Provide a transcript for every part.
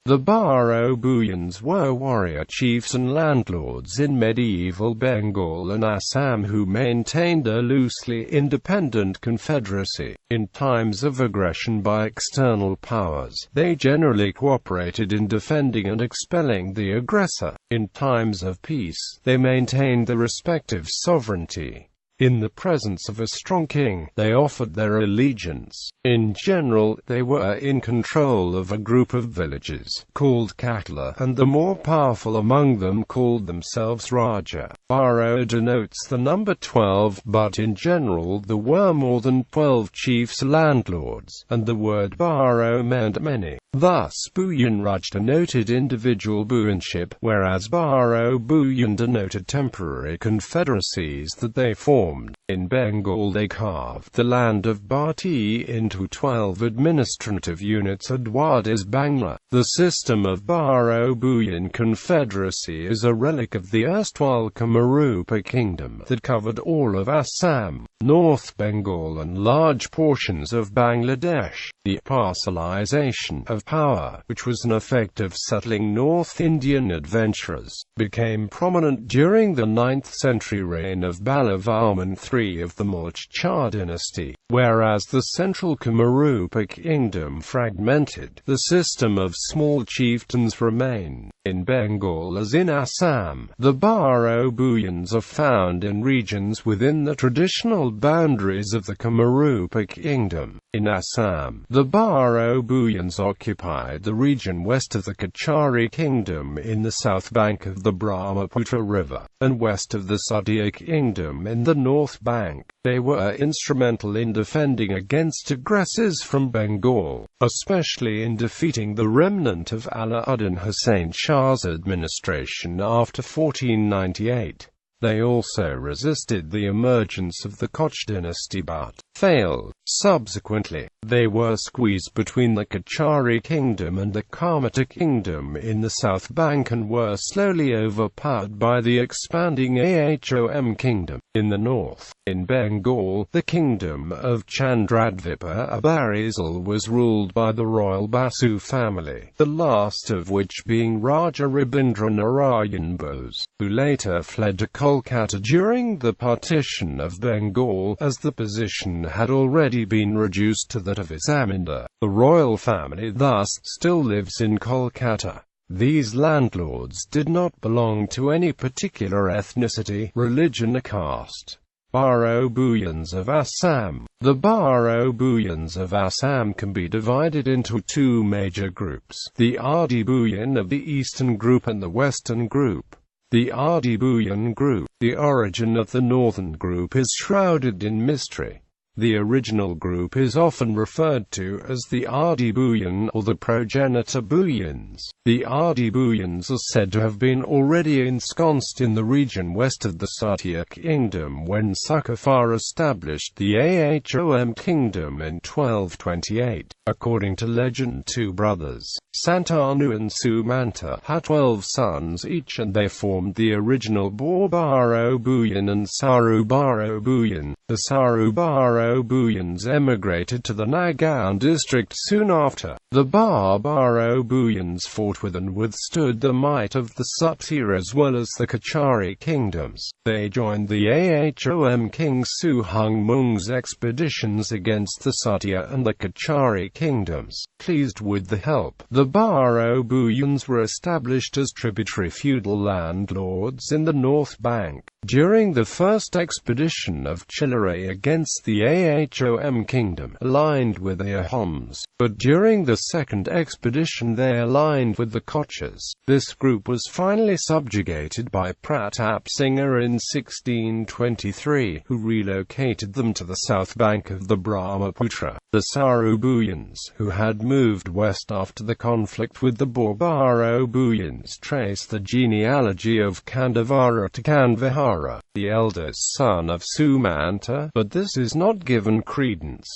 The Baro-Bhuyans were warrior chiefs and landlords in medieval Bengal and Assam who maintained a loosely independent confederacy. In times of aggression by external powers, they generally cooperated in defending and expelling the aggressor. In times of peace, they maintained their respective sovereignty. In the presence of a strong king, they offered their allegiance. In general, they were in control of a group of villages, called Katla, and the more powerful among them called themselves Raja. Baro denotes the number 12, but in general there were more than 12 chiefs landlords, and the word Baro meant many. Thus, Bhuyan Raj denoted individual Bhuyanship, whereas Baro-Bhuyan denoted temporary confederacies that they formed. In Bengal they carved the land of Bhati into 12 administrative units and Wad is Bangla. The system of Baro-Bhuyan confederacy is a relic of the erstwhile Kamarupa kingdom that covered all of Assam, North Bengal and large portions of Bangladesh. The parcelization of power, which was an effect of settling North Indian adventurers, became prominent during the 9th century reign of Balavarman III of the Mughal dynasty. Whereas the central Kamarupa kingdom fragmented, the system of small chieftains remained. In Bengal as in Assam, the Baro-Bhuyans are found in regions within the traditional boundaries of the Kamarupa kingdom. In Assam, the Baro-Bhuyans occupied the region west of the Kachari kingdom in the south bank of the Brahmaputra river, and west of the Satiya kingdom in the north bank. They were instrumental in defending against aggressors from Bengal, especially in defeating the remnant of Alauddin Hussain Shah's administration after 1498. They also resisted the emergence of the Koch dynasty but failed. Subsequently, they were squeezed between the Kachari kingdom and the Kamata kingdom in the south bank and were slowly overpowered by the expanding Ahom kingdom in the north. In Bengal, the kingdom of Chandradvipa Abarizal was ruled by the royal Basu family, the last of which being Raja Rabindranaran Bose, who later fled to Kolkata during the partition of Bengal, as the position had already been reduced to that of Isaminder. The royal family thus still lives in Kolkata. These landlords did not belong to any particular ethnicity, religion or caste. Baro-Bhuyans of Assam. The Baro-Bhuyans of Assam can be divided into two major groups, the Adi-Bhuyan of the eastern group and the western group. The Adi-Bhuyan group. The origin of the northern group is shrouded in mystery. The original group is often referred to as the Adi-Bhuyan or the progenitor Bhuyans. The Adi-Bhuyans are said to have been already ensconced in the region west of the Satiya kingdom when Sukafar established the Ahom kingdom in 1228. According to legend, two brothers, Santanu and Sumanta, had 12 sons each, and they formed the original Baro-Bhuyan and Saru Baro-Bhuyan. The Saru Baro-Bhuyans emigrated to the Nagaon district soon after. The Baro-Bhuyans fought with and withstood the might of the Satya as well as the Kachari kingdoms. They joined the Ahom king Suhung Mung's expeditions against the Satya and the Kachari kingdoms. Pleased with the help, the Baro-Bhuyans were established as tributary feudal landlords in the north bank. During the first expedition of Chilere against the Ahom kingdom, aligned with the Ahoms, but during the second expedition they aligned with the Kochas. This group was finally subjugated by Pratap Singh in 1623, who relocated them to the south bank of the Brahmaputra. The Saru-Bhuyans, who had moved west after the conflict with the Baro-Bhuyans, trace the genealogy of Kandavara to Kanvihara, the eldest son of Sumanta, but this is not given credence.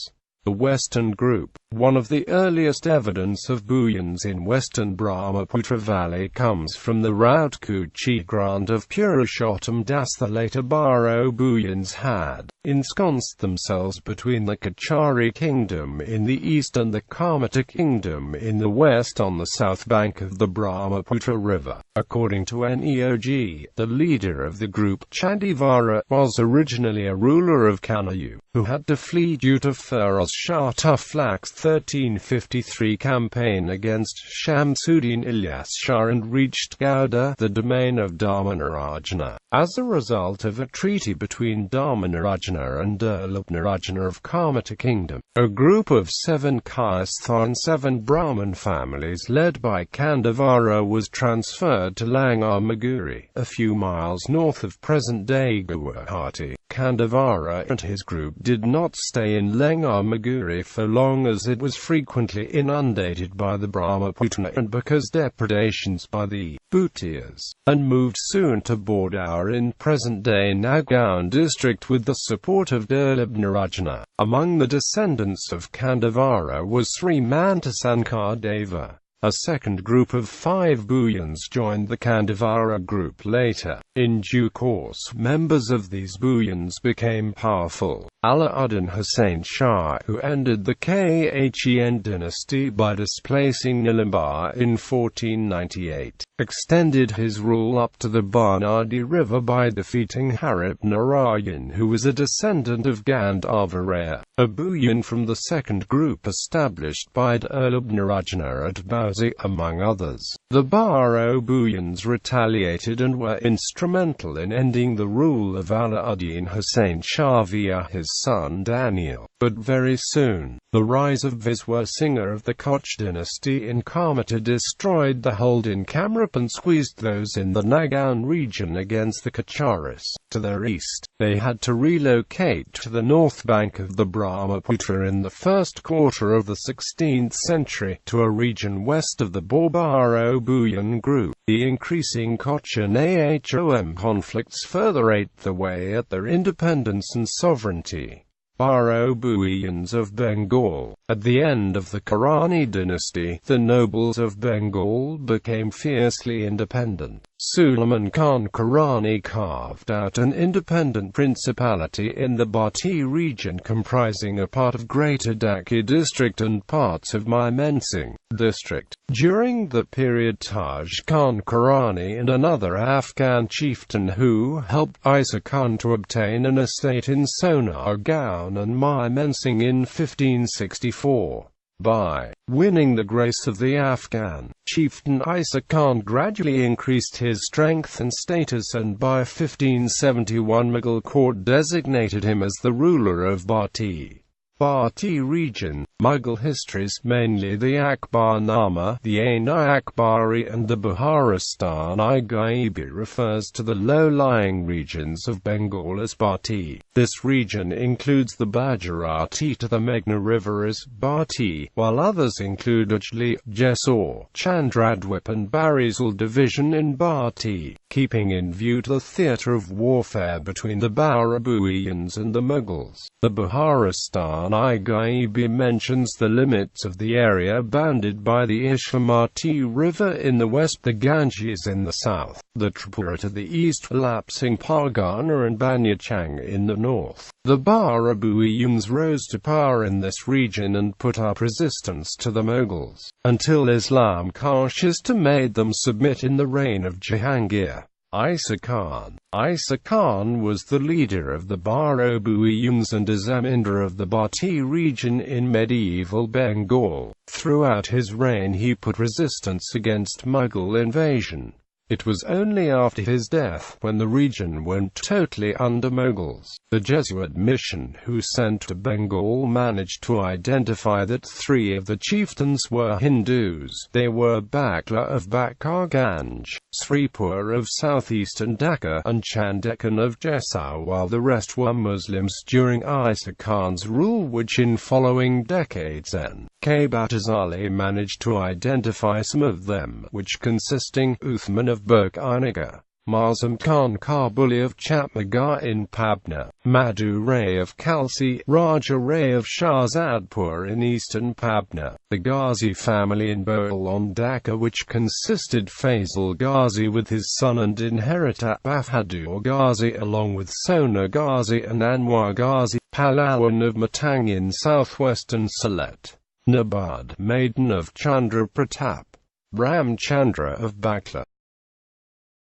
The Western group. One of the earliest evidence of Bhuyans in western Brahmaputra Valley comes from the Rautkuchi grant of Purushottam Das. The later Baro-Bhuyans had ensconced themselves between the Kachari kingdom in the east and the Kamata kingdom in the west on the south bank of the Brahmaputra River. According to Neog, the leader of the group, Chandivara, was originally a ruler of Kanayu, who had to flee due to Firoz Shah Tughlaq's 1353 campaign against Shamsuddin Ilyas Shah and reached Gauda, the domain of Dharmanarajana, as a result of a treaty between Dharmanarajana and Durlabnarajana of Kamata kingdom. A group of 7 Kayastha and 7 Brahmin families led by Kandavara was transferred to Langar Maguri, a few miles north of present-day Guwahati. Kandavara and his group did not stay in Langar Maguri for long, as it was frequently inundated by the Brahmaputra and because depredations by the Bhutias, and moved soon to Bordaur in present-day Nagaon district with the support of Durlabnarajana. Among the descendants of Kandavara was Sri Mantasankar Deva. A second group of 5 Bhuyans joined the Kandavara group later. In due course, members of these Bhuyans became powerful. Alauddin Hussain Shah, who ended the Khen dynasty by displacing Nilambar in 1498, extended his rule up to the Barnadi River by defeating Harip Narayan, who was a descendant of Gandharva, a Bhuyan from the second group established by Durlabnarajana at Bauzi, among others. The Baro-Bhuyans retaliated and were instrumental in ending the rule of Alauddin Hussain Shah via his son Daniel. But very soon, the rise of Viswa Singh of the Koch dynasty in Kamata destroyed the hold in Kamrup and squeezed those in the Nagaon region against the Kacharis. To their east, they had to relocate to the north bank of the Brahmaputra in the first quarter of the 16th century, to a region west of the Baro-Bhuyan group. The increasing Koch and Ahom conflicts further ate the way at their independence and sovereignty. Baro-Bhuyans of Bengal. At the end of the Karani dynasty, the nobles of Bengal became fiercely independent. Suleiman Khan Karani carved out an independent principality in the Bhati region comprising a part of Greater Daki district and parts of Mymensingh district. During the period, Taj Khan Karani and another Afghan chieftain who helped Isa Khan to obtain an estate in Sonar Gaon and Mymensingh in 1564. By winning the grace of the Afghan chieftain, Isa Khan gradually increased his strength and status, and by 1571 Mughal court designated him as the ruler of Bhati region. Mughal histories, mainly the Akbarnama, the Ain-i-Akbari and the Buharistan-i-Ghaibi, refers to the low-lying regions of Bengal as Bhati. This region includes the Bajrati to the Meghna River as Bhati, while others include Ujli, Jessore, Chandradwip and Barisal division in Bhati, keeping in view the theatre of warfare between the Baro-Bhuyans and the Mughals. The Buharistan-i-Ghaibi mentions the limits of the area bounded by the Ishvamati River in the west, the Ganges in the south, the Tripura to the east, Lapsing Pargana and Banyachang in the north. The Baro-Bhuyans rose to power in this region and put up resistance to the Mughals, until Islam Kashista made them submit in the reign of Jahangir. Isa Khan. Isa Khan was the leader of the Baro-Bhuyans and Zamindar of the Bhati region in medieval Bengal. Throughout his reign he put resistance against Mughal invasion. It was only after his death, when the region went totally under Mughals, the Jesuit mission who sent to Bengal managed to identify that 3 of the chieftains were Hindus. They were Bakla of Bakarganj, Sripur of southeastern Dhaka, and Chandekan of Jessore, while the rest were Muslims. During Isa Khan's rule, which in following decades N.K. Batazali managed to identify some of them, which consisting Uthman of Burkinagar, Mazam Khan Kabuli of Chatmagar in Pabna, Madhu Ray of Kalsi, Raja Ray of Shahzadpur in eastern Pabna, the Ghazi family in Bolon Dhaka, which consisted Faisal Ghazi with his son and inheritor Bahadur Ghazi, along with Sona Ghazi and Anwar Ghazi, Pahlawan of Matang in southwestern Sylhet, Nabad, maiden of Chandra Pratap, Ram Chandra of Bakla,